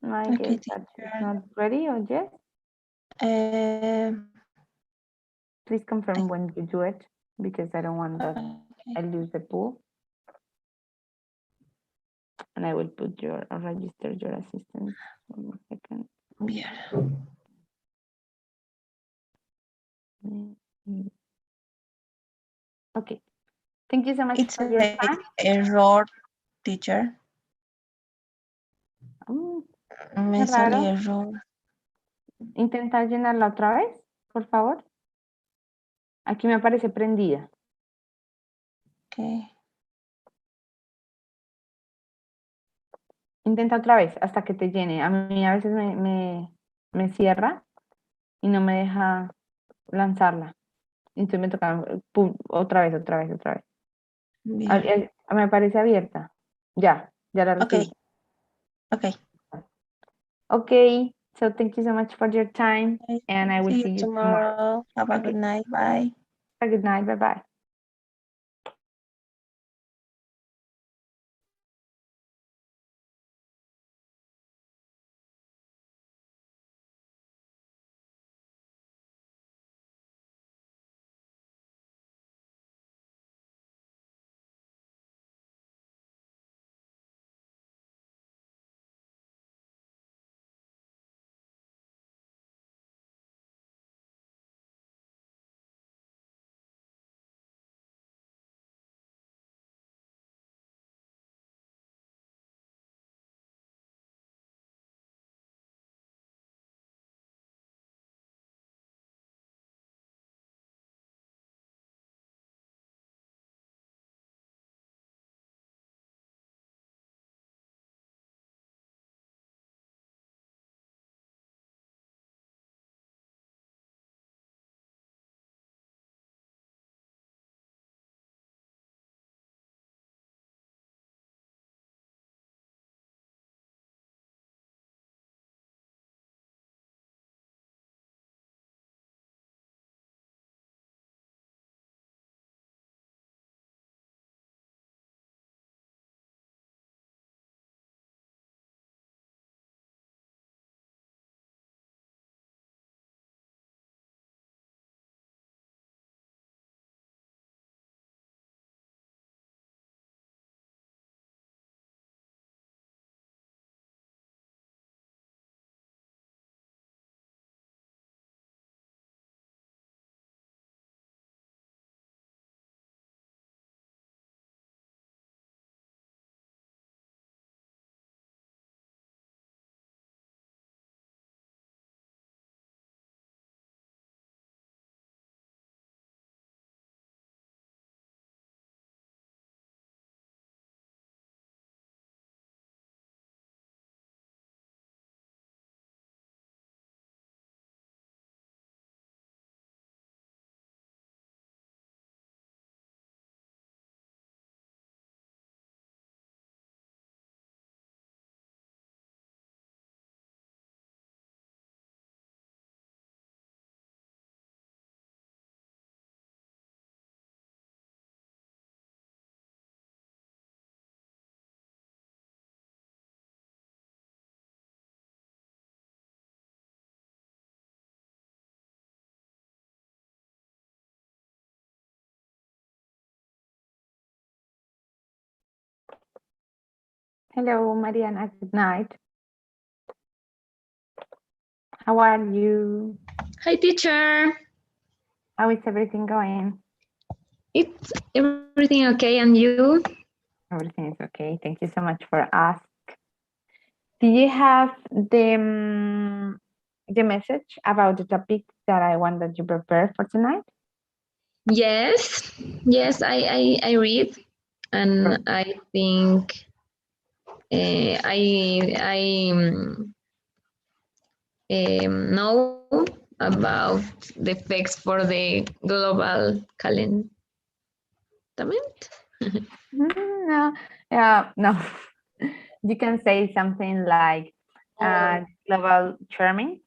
Speaker 1: I
Speaker 4: Okay,
Speaker 1: guess that it's
Speaker 4: teacher.
Speaker 1: not ready or yes.
Speaker 4: Um,
Speaker 1: Please confirm when you do it because I don't want that
Speaker 4: okay.
Speaker 1: I lose the pool. And I will put your register your assistance. 1 second.
Speaker 4: Bien.
Speaker 1: Okay. Thank you so much
Speaker 4: It's
Speaker 1: for your
Speaker 4: like
Speaker 1: time.
Speaker 4: error, teacher.
Speaker 1: Mm,
Speaker 4: Me
Speaker 1: qué
Speaker 4: sale
Speaker 1: raro.
Speaker 4: error.
Speaker 1: Intenta llenarla otra vez, por favor. Aquí me aparece prendida.
Speaker 4: Okay.
Speaker 1: Intenta otra vez hasta que te llene. A mí a veces me cierra y no me deja lanzarla. Entonces me toca otra vez, otra vez, otra vez.
Speaker 4: Bien.
Speaker 1: Me aparece abierta. Ya la
Speaker 4: Okay.
Speaker 1: recibí.
Speaker 4: Okay.
Speaker 1: Okay, so thank you so much for your time
Speaker 4: Okay.
Speaker 1: and I will
Speaker 4: See you
Speaker 1: see you tomorrow.
Speaker 4: tomorrow. Have a good
Speaker 1: Okay,
Speaker 4: night. Bye.
Speaker 1: have a good night. Bye bye. Hello, Mariana. Good night. How are you?
Speaker 5: Hi, teacher.
Speaker 1: How is everything going?
Speaker 5: It's everything okay, and you?
Speaker 1: Everything is okay. Thank you so much for asking. Do you have the message about the topic that I want that you prepare for tonight?
Speaker 5: Yes, yes, I read, and I think I know about the effects for the global calendar.
Speaker 1: No, yeah, no. You can say something like global warming,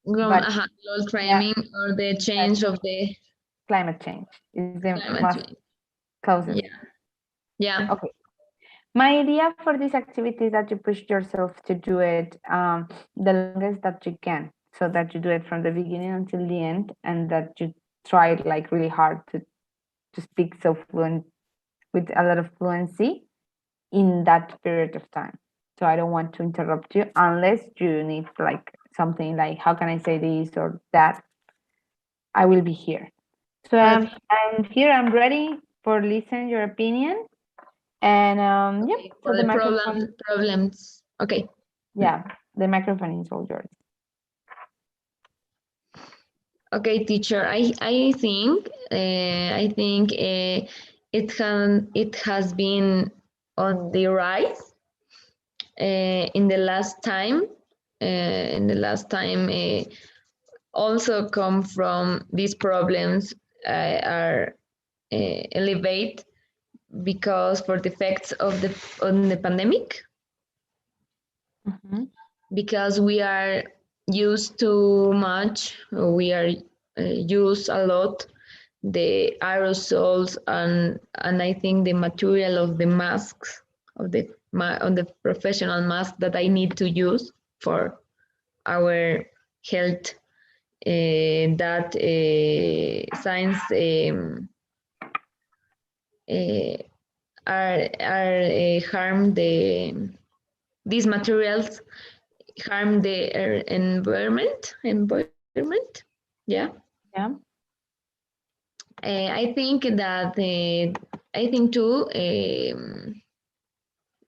Speaker 1: but
Speaker 5: Global
Speaker 1: yeah,
Speaker 5: timing or the
Speaker 1: but
Speaker 5: change of the
Speaker 1: climate change is the
Speaker 5: climate
Speaker 1: most
Speaker 5: change.
Speaker 1: closest.
Speaker 5: Yeah.
Speaker 1: Okay. My idea for this activity is that you push yourself to do it the longest that you can, so that you do it from the beginning until the end, and that you try like really hard to speak so fluent with a lot of fluency in that period of time. So I don't want to interrupt you unless you need like something like how can I say this or that. I will be here. So I'm here. I'm ready for listen your opinion. And yeah,
Speaker 5: Okay,
Speaker 1: so
Speaker 5: for
Speaker 1: the
Speaker 5: the
Speaker 1: microphone,
Speaker 5: problems. Okay.
Speaker 1: yeah, the microphone is all yours.
Speaker 5: Okay, teacher. I think it has been on the rise in the last time. In the last time, also come from these problems are elevate because for the effects of the on the pandemic, because we are used too much, we are use a lot the aerosols and I think the material of the masks of the on the professional mask that I need to use for our health that science uh, are harm these materials harm the environment. Yeah.
Speaker 1: Yeah.
Speaker 5: I think that I think too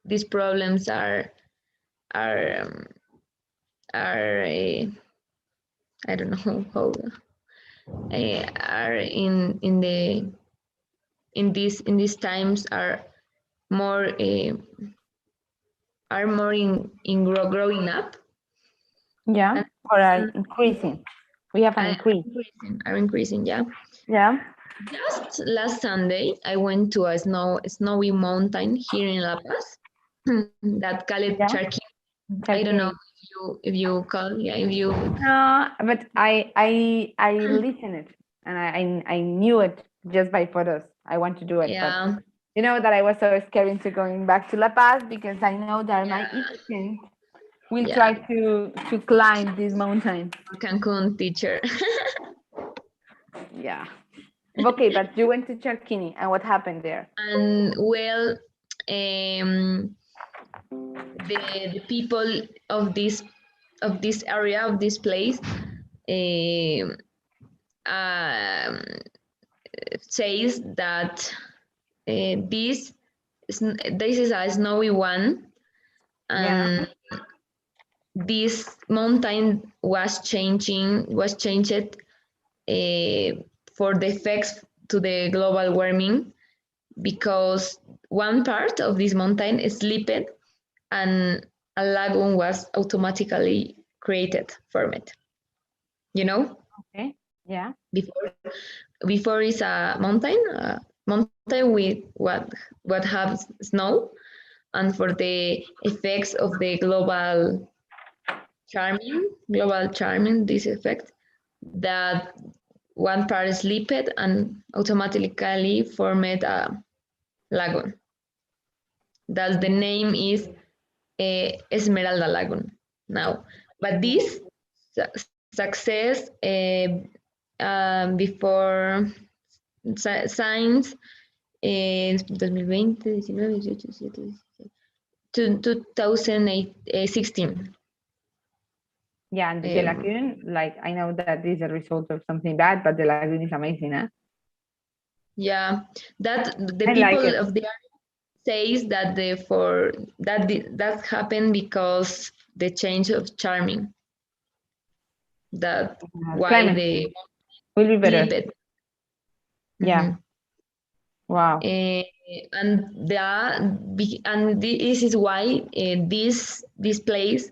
Speaker 5: these problems are um, are I don't know how are in these times more are more in growing up.
Speaker 1: Yeah. Or increasing. We have an increase.
Speaker 5: Are increasing. Yeah.
Speaker 1: Yeah.
Speaker 5: Just last Sunday, I went to a snowy mountain here in La Paz that called
Speaker 1: Yeah.
Speaker 5: Charqui. I don't know
Speaker 1: Turkey.
Speaker 5: if you call, yeah, if you.
Speaker 1: No, but I listened it and I knew it just by photos. I want to do it, but
Speaker 5: Yeah,
Speaker 1: you know that I was so scared to going back to La Paz because I know that my
Speaker 5: yeah,
Speaker 1: instinct will
Speaker 5: yeah.
Speaker 1: try to climb this mountain.
Speaker 5: Cancun teacher.
Speaker 1: Yeah. Okay, but you went to Charkini and what happened there?
Speaker 5: And well, the people of this area of this place um, um, says that this this is a snowy one,
Speaker 1: Yeah.
Speaker 5: and this mountain was changed for the effects to the global warming because one part of this mountain slipped and a lagoon was automatically created from it. You know,
Speaker 1: Okay. Yeah.
Speaker 5: before before is a mountain with what has snow, and for the effects of the global charming this effect that one part slipped and automatically formed a lagoon. That the name is Esmeralda Lagoon now. But this success before science 2020, 19, 18, 17, 2016.
Speaker 1: Yeah, and the lagoon, like I know that is a result of something bad, but the lagoon is amazing, huh?
Speaker 5: Yeah, that the
Speaker 1: I like
Speaker 5: people
Speaker 1: it.
Speaker 5: of the area says that that happened because the change of charming, that why
Speaker 1: Climate
Speaker 5: they
Speaker 1: change will be better.
Speaker 5: flip it.
Speaker 1: Yeah. Wow.
Speaker 5: And this is why this place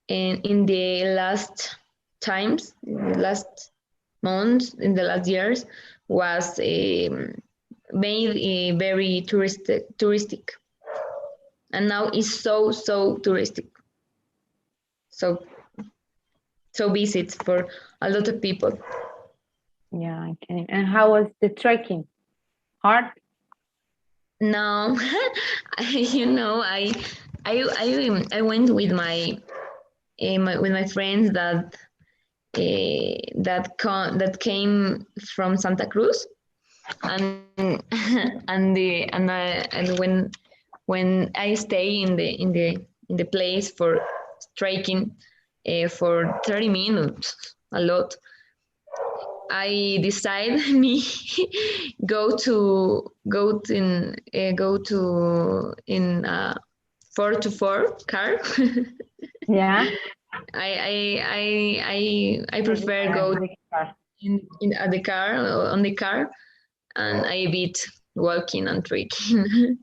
Speaker 5: in the last times, in the last months, in the last years, was made very touristic, and now it's so touristic, so visits for a lot of people.
Speaker 1: Yeah, I can. And how was the trekking? Hard?
Speaker 5: Now, I went with my friends that came from Santa Cruz, and when I stay in the place for striking for 30 minutes a lot, I decide me go to in 4x4 car.
Speaker 1: Yeah.
Speaker 5: I prefer go in at the car on the car, and I beat walking and trekking.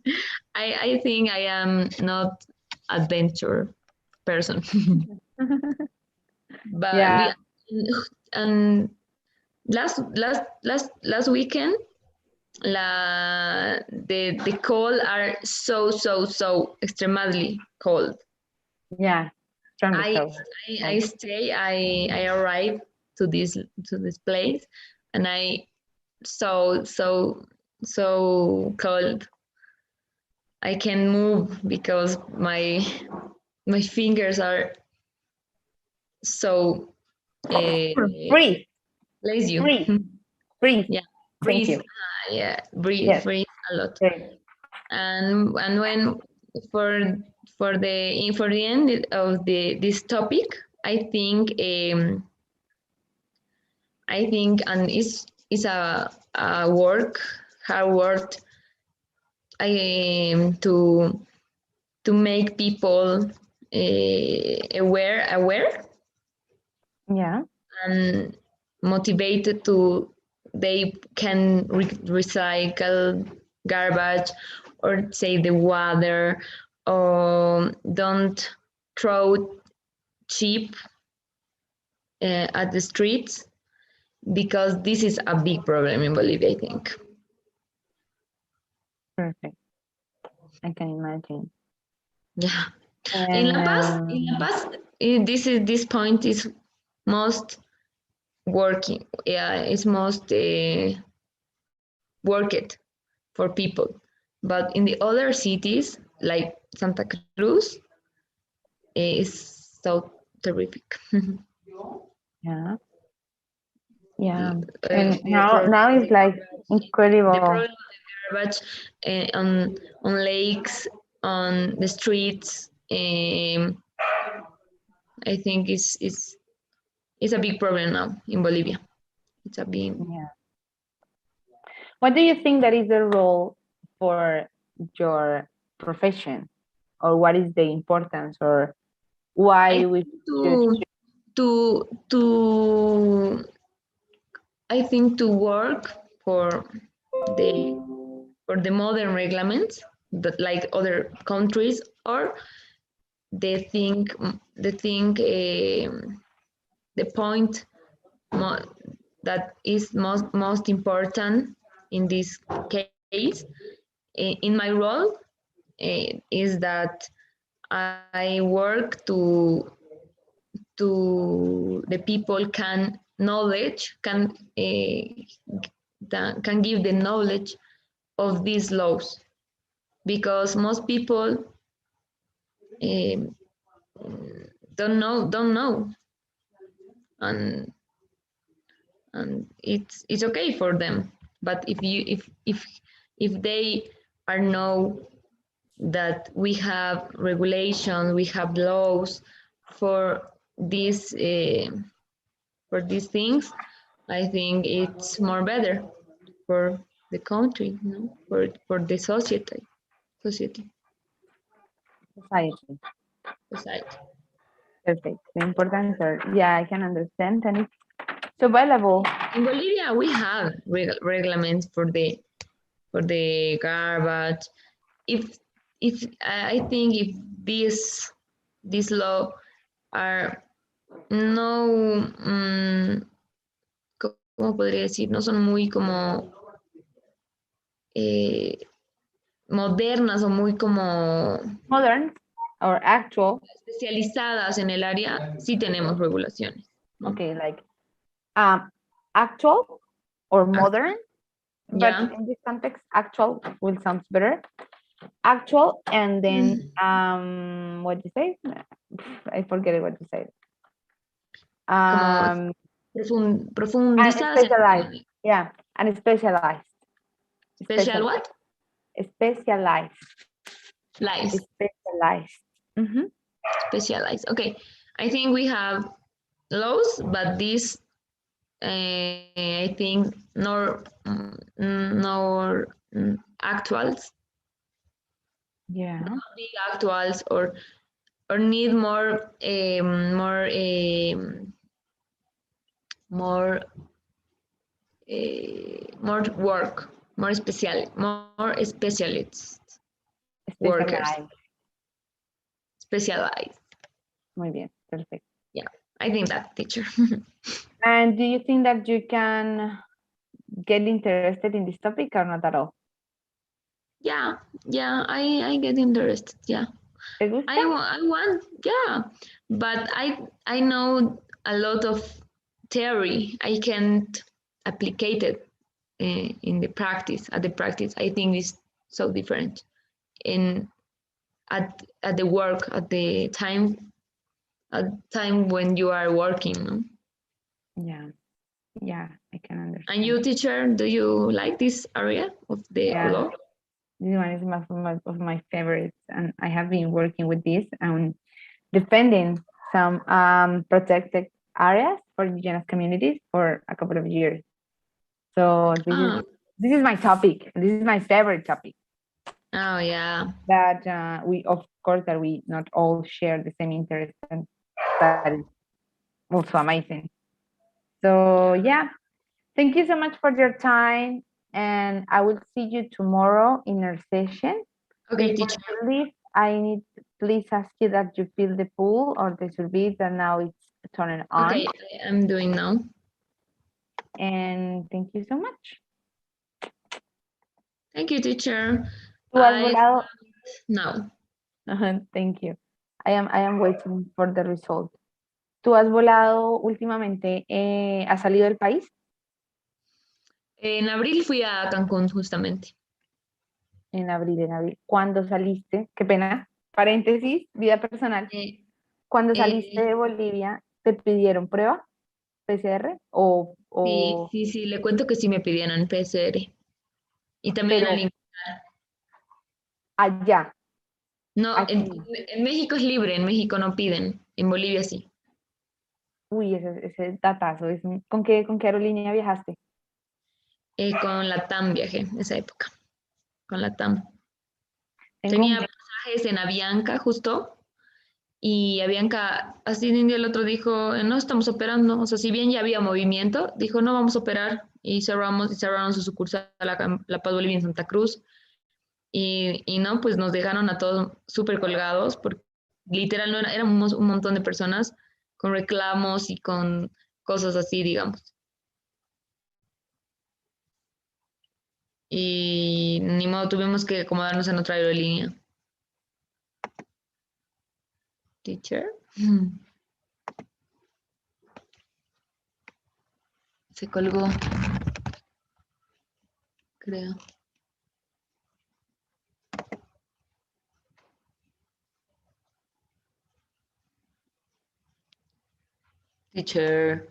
Speaker 5: I think I am not adventure person, but
Speaker 1: Yeah.
Speaker 5: we and last weekend the cold are so extremely cold.
Speaker 1: Yeah. Strongly
Speaker 5: I
Speaker 1: so.
Speaker 5: I stay I arrive to this place, and I so cold. I can move because my fingers are so
Speaker 1: Freeze.
Speaker 5: lazy you.
Speaker 1: Freeze. Freeze.
Speaker 5: Yeah,
Speaker 1: Thank
Speaker 5: breathe.
Speaker 1: you.
Speaker 5: Yeah,
Speaker 1: Yes.
Speaker 5: breathe a lot.
Speaker 1: Great.
Speaker 5: And when for for the end of this topic, I think and it's a work hard work to make people aware
Speaker 1: Yeah.
Speaker 5: and motivated to they can recycle garbage or save the water, or don't throw cheap at the streets, because this is a big problem in Bolivia, I think.
Speaker 1: Perfect. I can imagine.
Speaker 5: Yeah.
Speaker 1: And
Speaker 5: In La Paz, this point is most working. Yeah, it's most worked for people. But in the other cities, like Santa Cruz, is so terrific.
Speaker 1: yeah. Yeah. And
Speaker 5: The
Speaker 1: now it's like
Speaker 5: the
Speaker 1: incredible.
Speaker 5: problem of the garbage on lakes, on the streets. I think it's a big problem now in Bolivia. It's a big.
Speaker 1: Yeah. What do you think that is the role for your profession, or what is the importance, or
Speaker 5: I
Speaker 1: why we
Speaker 5: think
Speaker 1: should?
Speaker 5: to I think to work for the modern regulations that like other countries, or they think the point that is most important in this case in my role is that I work to the people can knowledge can give the knowledge of these laws, because most people um, don't know, and it's okay for them. But if they are know that we have regulations, we have laws for these things, I think it's more better for the country, you know, for the society,
Speaker 1: Society.
Speaker 5: society.
Speaker 1: Perfect. The important are, yeah, I can understand. And it's so valuable.
Speaker 5: In Bolivia, we have regulations for the garbage. If I think if this law are no, ¿cómo podría decir? No son muy como eh, modernas o muy como
Speaker 1: Modern or actual.
Speaker 5: especializadas en el área, sí tenemos regulaciones. ¿No?
Speaker 1: Okay, like actual or modern, but
Speaker 5: Yeah.
Speaker 1: in this context, actual will sound better. Actual, and then what you say? I forget what you said.
Speaker 5: Como
Speaker 1: And
Speaker 5: profundizadas
Speaker 1: specialized, yeah, and specialized.
Speaker 5: special what?
Speaker 1: Specialized.
Speaker 5: Lies.
Speaker 1: Specialized. Mhm.
Speaker 5: Specialized. Okay. I think we have laws, but these I think nor actuals,
Speaker 1: Yeah.
Speaker 5: big actuals, or need more more more work, more specialists, workers,
Speaker 1: Specialized.
Speaker 5: specialized.
Speaker 1: Muy bien. Perfect.
Speaker 5: Yeah, I think that, teacher.
Speaker 1: And do you think that you can get interested in this topic or not at all?
Speaker 5: yeah, I get interested. Yeah,
Speaker 1: ¿Te gusta?
Speaker 5: I want, yeah, but I know a lot of theory. I can't applicate it in the practice. At the practice, I think it's so different. In at the work, at time when you are working. No?
Speaker 1: Yeah. Yeah, I can understand.
Speaker 5: And you, teacher, do you like this area of the
Speaker 1: Yeah.
Speaker 5: law?
Speaker 1: This one is of my favorites, and I have been working with this and defending some protected areas for indigenous communities for a couple of years. So this is my topic. This is my favorite topic.
Speaker 5: Oh yeah.
Speaker 1: That we, of course, that we not all share the same interest, and that is also amazing. So yeah, thank you so much for your time, and I will see you tomorrow in our session.
Speaker 5: Okay,
Speaker 1: Before
Speaker 5: teacher.
Speaker 1: you leave, I need to please ask you that you fill the pool or the survey that now it's turned on.
Speaker 5: Okay, I'm doing now.
Speaker 1: And thank you so much.
Speaker 5: Thank you, teacher.
Speaker 1: Tú has volado.
Speaker 5: Now.
Speaker 1: Thank you. I am waiting for the result. ¿Tú has volado últimamente? ¿Has salido del país?
Speaker 5: En abril fui a Cancún justamente.
Speaker 1: En abril, en abril. ¿Cuándo saliste? Qué pena. Paréntesis, vida personal. Cuando saliste de Bolivia, ¿te pidieron prueba PCR
Speaker 5: Sí, le cuento que sí me pidieron PCR. Y también
Speaker 1: pero allá?
Speaker 5: No,
Speaker 1: Aquí.
Speaker 5: en México es libre, en México no piden, en Bolivia sí.
Speaker 1: Uy, ese datazo. ¿Con qué aerolínea viajaste?
Speaker 5: Con la TAM viajé, esa época, con la TAM.
Speaker 1: Tengo
Speaker 5: Tenía pasajes en Avianca justo, y Avianca, así de un día el otro dijo, no estamos operando, o sea, si bien ya había movimiento, dijo, no vamos a operar, y cerraron su sucursal La Paz Bolivia en Santa Cruz, y no, pues nos dejaron a todos súper colgados, porque literal no éramos un montón de personas con reclamos y con cosas así, digamos. Y ni modo, tuvimos que acomodarnos en otra aerolínea. Teacher. Se colgó, creo. Teacher.